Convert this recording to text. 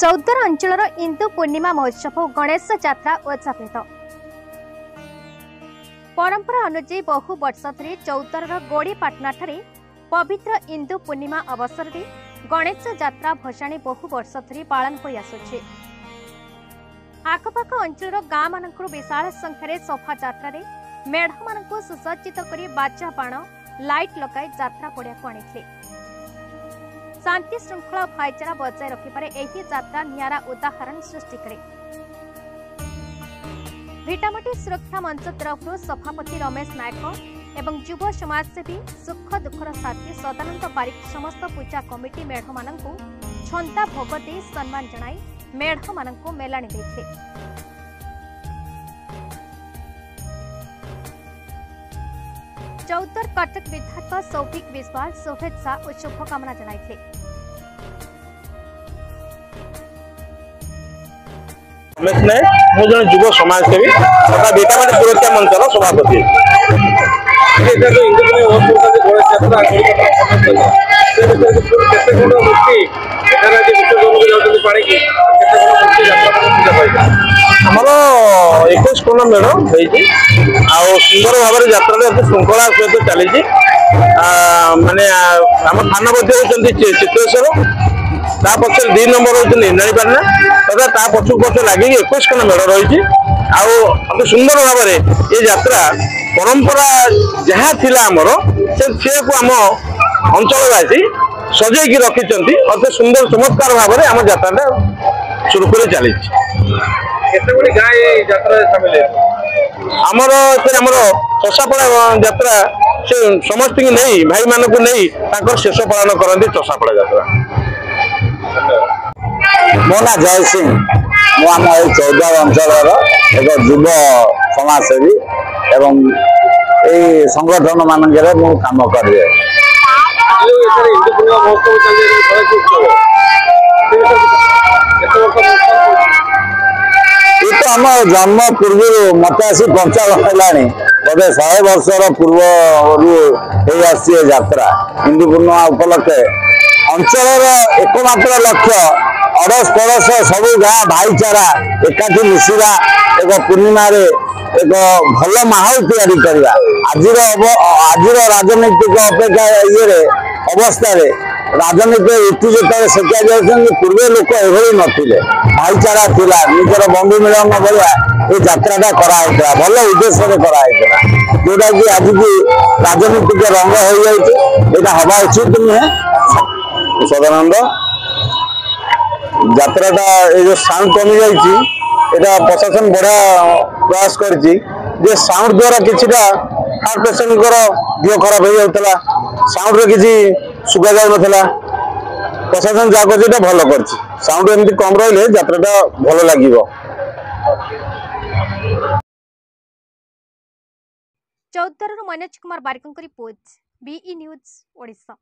चौदर अंचल इंदु पूर्णिमा महोत्सव और गणेश यात्रा उद्यापित। परंपरा अनुଯାयी बहु वर्ष धरी चौदर गोड़ीपाटना पवित्र इंदु पूर्णिमा अवसर में गणेश यात्रा भसाणी बहु वर्ष धरी पालन हो आसुछि। आखपाख अंचल गाँ मान विशाल संख्यार शोभा यात्रा मेढ़ मान सुसज्जित कर बाजा बाण लाइट लगाई यात्रा पड़िया को आनी शांति श्रृंखला भाईचारा बजाय रखिबारे एही यात्रा नियारा उदाहरण सृष्टि करे। भिटामाटी सुरक्षा मंच तरफ सभापति रमेश नायक एवं युव समाजसेवी सुख दुखर साथी सदानंद पारिक समस्त पूजा कमिटी मेढ़ मानकु छंता भोग दे सम्मान जणाई मेढ़ मानकु मेलाणी देथिले। चौदर कटक विधायक सौभिक विश्वास शुभेच्छा और शुभकामना जणाइथिले। मु जन युव समाजसेवी तथा भिटामाटी सुरक्षा मंचर सभापति। आमर 21 कोण मेढ़ सुंदर भाव यात्रा श्रृंखला सहित चली माने आम थाना होती चित्रेश्वर ता पक्ष 2 नंबर होती इंद्राणीपाटना तथा ता पछक पछ लगे 21 कोण मेढ़ रही अति सुंदर भाव ये यात्रा परंपरा जहाँ थिला आमर से आम अंचलवासी सजैकी रखिंट अति सुंदर चमत्कार भाव में आम यात्रा सुरुखुरे चली आमर चषापड़ा यात्रा से समस्त नहीं भाई मान को नहीं शेष पालन करती चषापड़ा यात्रा। मो ना जय सिंह मुझ चौदर अंचल एक युव समाजसेवी एवं ये संगठन मान काम कर आम जन्म पूर्व मत आसी 55 है बोधे 100 वर्षर पूर्व यात्रा हिंदू पूर्णिमा उपलक्षे अंचल एकमात्र लक्ष्य अड़स पड़ोस सब गाँ भाईचारा एकाठी मिसवा एक पूर्णिमा एक भल माहौल तैयारी करवा आज राजनैतिक अपेक्षा ये अवस्था राजनीति ऋतु जो शिक्षा जाती पूर्व लोक एभली नथिले भाईचारा थिला निजर बंधु मिलन भाया ये यात्रा कराइला भल उद्देश्य कराइला जोटा कि आज की राजनीतिक रंग हो जाए हवा उचित नुहे। सदानंद यात्रा जो साउंड कमी जाइए प्रशासन बढ़िया प्रयास कर साउंड द्वारा किसी हार्ट पेसेंट दिह खराब हो जाता साउंड किसी सुगा जाऊ ना प्रशासन जहाँ कर भल कर साउंड एमती कम रही यात्रा भल लगे। चौदर मनोज कुमार बारिक रिपोर्ट BE न्यूज ओडिशा।